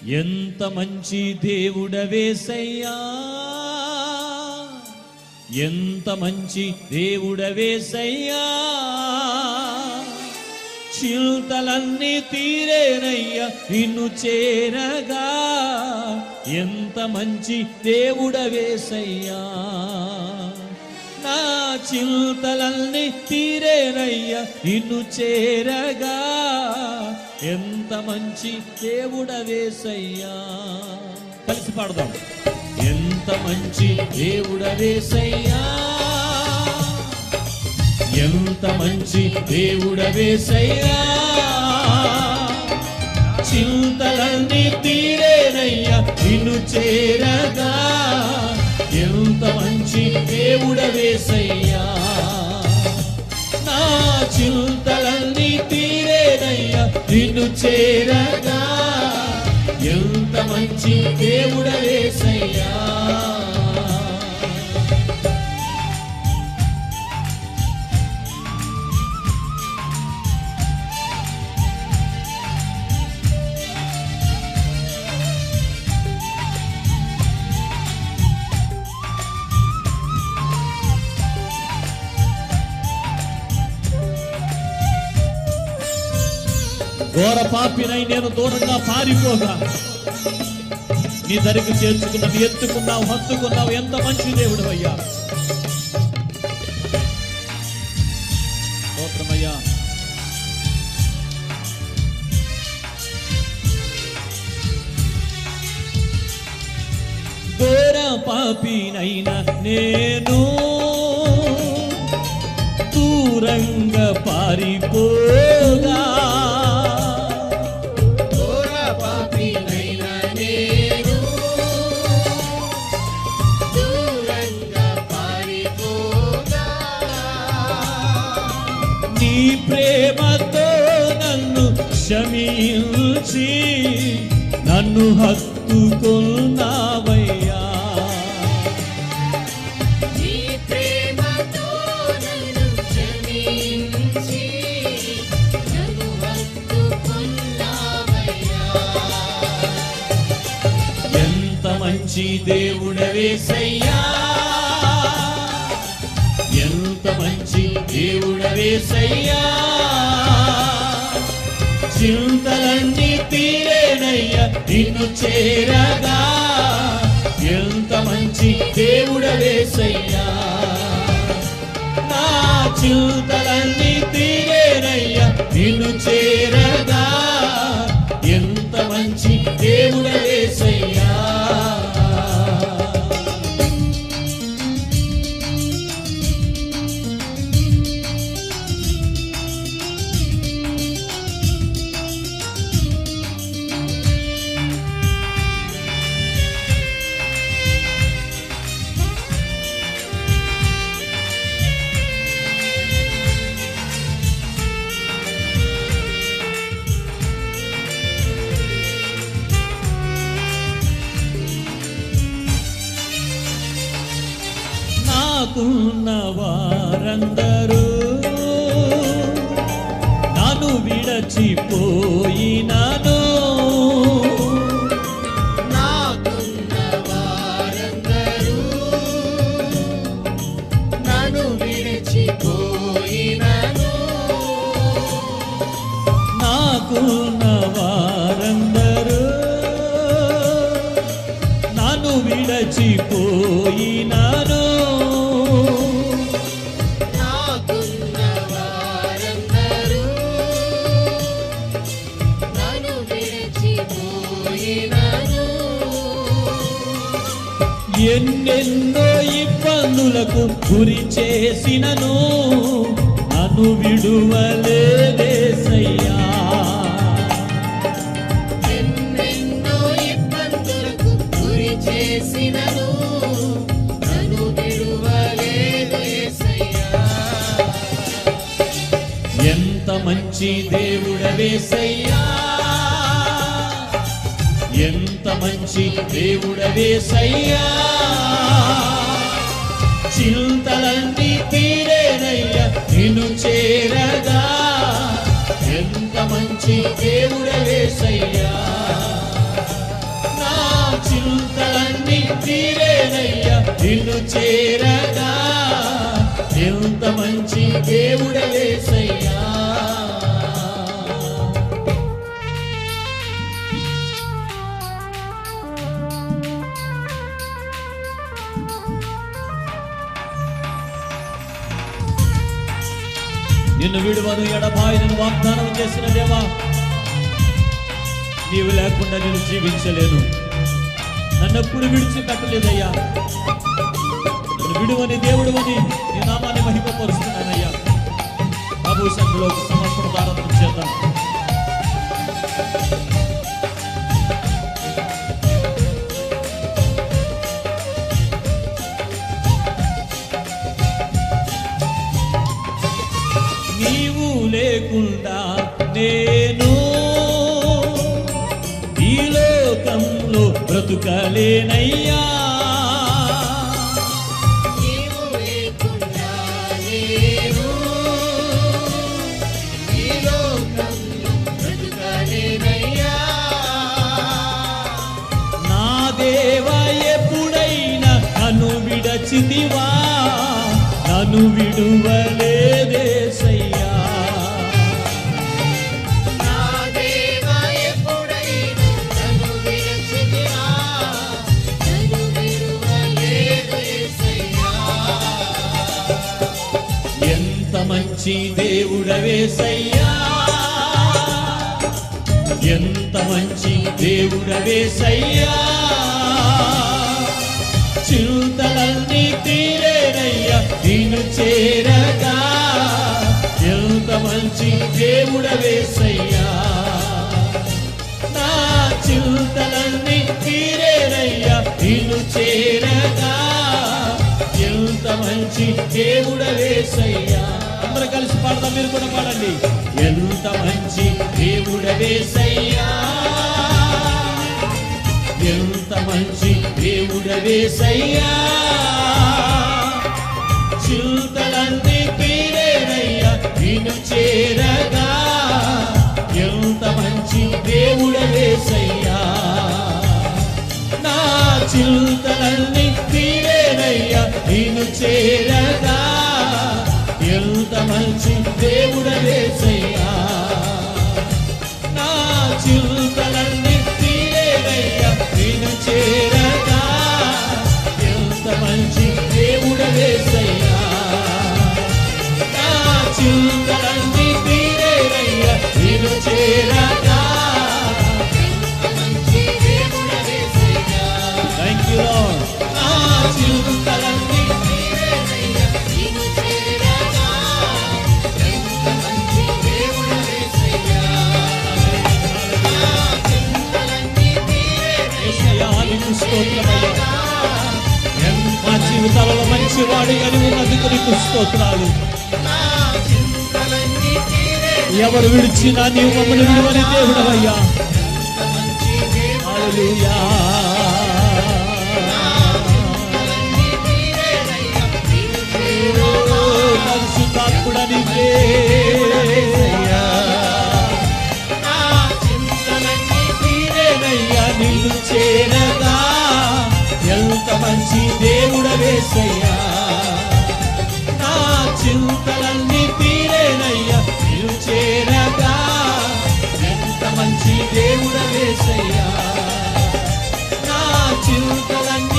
ఎంత మంచి దేవుడవేసయ్యా, ఎంత మంచి దేవుడవేసయ్యా, చింతలన్నీ తీరేనయ్యా నిన్ను చేరగా. ఎంత మంచి దేవుడవేసయ్యా, నా చింతలన్నీ తీరేనయ్యా నిన్ను చేరగా. ఎంత మంచి దేవుడవేసయ్యా. కలిసి పాడదాం. ఎంత మంచి దేవుడవేసయ్యా, ఎంత మంచి దేవుడవేసయ్యా, చింతలన్నీ తీరేనయ్యా నిన్ను చేరగా. ఎంత మంచి దేవుడవేసయ్యా, నా చింతలన్నీ తీరేనయ్యా నిన్ను చేరగా. ఎంత మంచి దేవుడవేసయ్యా. ఘోర పాపినై నేను దూరంగా పారిపోగా నీ దరికి చేర్చుకున్నావు, ఎత్తుకున్నావు, హత్తుకున్నావు. ఎంత మంచి దేవుడు అయ్యా. స్తోత్రమయ్యా. ఘోర పాపినైనా నేను దూరంగా పారిపోగా, నీ ప్రేమతో నన్ను క్షమించి నన్ను హత్తుకున్నావయ్యా. నీ ప్రేమతో నన్ను క్షమించి నన్ను హత్తుకున్నావయ్యా. ఎంత మంచి దేవుడవేసయ్యా, ఎంత మంచి దేవుడవేసయ్యా, చింతలన్నీ తీరేనయ్యా నిన్ను చేరగా. ఎంత మంచి దేవుడవేసయ్యా, నా చింతలన్నీ తీరేనయ్యా నిన్ను చేరగా. ఎంత మంచి దేవుడవేసయ్యా. నాకున్న వారందరూ నన్ను విడచిపోయినాను, నాకున్న వారందరూ నన్ను విడిచిపోయినాను, నాకున్న వారందరూ నన్ను విడచిపోయినాను. నాకున్న వారందరూ నన్ను విడిచిపోయినాను. ఎన్నెన్నో ఇబ్బందులకు గురి చేసినను నన్ను విడువలేదేసయ్యా. ఎన్నెన్నో ఇబ్బందులకు గురి చేసినను నన్ను విడువలేదు యేసయ్యా. ఎంత మంచి దేవుడవేసయ్యా, ఎంత మంచి దేవుడవేసయ్యా, చింతలన్నీ తీరేనయ్యా నిన్ను చేరగా. ఎంత మంచి దేవుడవేసయ్యా. నిన్ను చేరగా ఎంత మంచి దేవుడవేసయ్యా. నిన్ను విడువను ఎడబాయను వాగ్దానం చేసిన దేవా, నీవు లేకుండా నేను జీవించలేను. నన్నెప్పుడు విడిచిపెట్టలేదయ్యా. నన్ను విడువని దేవుడు అని నీ నామాన్ని మహిమపరుస్తున్నానయ్యా. బాబు సంఘంలో సమర్పణ ప్రారంభం చేద్దాం. నీవు లేకుండా నేను ఈ లోకంలో బ్రతుకలేనయ్యా. నీవు లేకుండా నేను ఈ లోకంలో బ్రతుకలేనయ్యా. నా దేవా ఎప్పుడైనా నన్ను విడచితివా, నన్ను విడువలేదేసయ్యా. నా దేవా ఎప్పుడైనా నన్ను విడిచితివా, నన్ను విడువలేదు యేసయ్యా. ఎంత మంచి దేవుడవేసయ్యా, ఎంత మంచి దేవుడవేసయ్యా. చింతలన్నీ తీరేనయ్యా నిన్ను చేరగా, ఎంత మంచి దేవుడవేసయ్యా. నా చింతలన్నీ తీరేనయ్యా నిన్ను చేరగా, ఎంత మంచి దేవుడవేసయ్యా. అందరూ కలిసి పాడదాం, మీరు కూడా పాడండి. ఎంత మంచి దేవుడవేసయ్యా, ఎంత మంచి దేవుడవేసయ్యా. చింతలన్నీ తీరేనయ్యా నిన్ను చేరగా, ఎంత మంచి దేవుడవేసయ్యా. నా చింతలన్నీ తీరేనయ్యా నిన్ను చేరగా, ఎంత మంచి దేవుడవేసయ్యా. నా చింతలన్నీ తీరేనయ్యా నిన్ను చేరగా, ఎంత మంచి దేవుడవేసయ్యా. నా చింతలన్నీ తీరేనయ్యా నిన్ను చేరగా, మంచి దేవుడవేసయ్యా. Thank you lord. నా చింతలన్నీ తీరేనయ్యా నిన్ను చేరగా, ఎంత మంచి దేవుడవేసయ్యా. నా చింతలన్నీ తీరేనయ్యా యేసయ్యా నీకు స్తోత్రమయ్యా. మా జీవితాలలో మంచివాడిగా నీవు ఉన్నందుకు నీకు స్తోత్రాలు. నా చింతలన్నీ తీరేనయ్యా ఎవరు విడిచినా నీవు మమ్మల్ని విడువని దేవుడవయ్యా. మంచి దేవుడవేసయ్యా. హల్లెలూయా. ఓ పరిశుద్ధాత్ముడా నీవే అయ్యా. నా చింతలన్నీ తీరేనయ్యా నిన్ను చేరగా, ఎంత మంచి దేవుడవేసయ్యా. నా చింతలన్నీ తీరేనయ్యా నిన్ను చేరగా, ఎంత మంచి దేవుడవేసయ్యా. నా చింతలన్నీ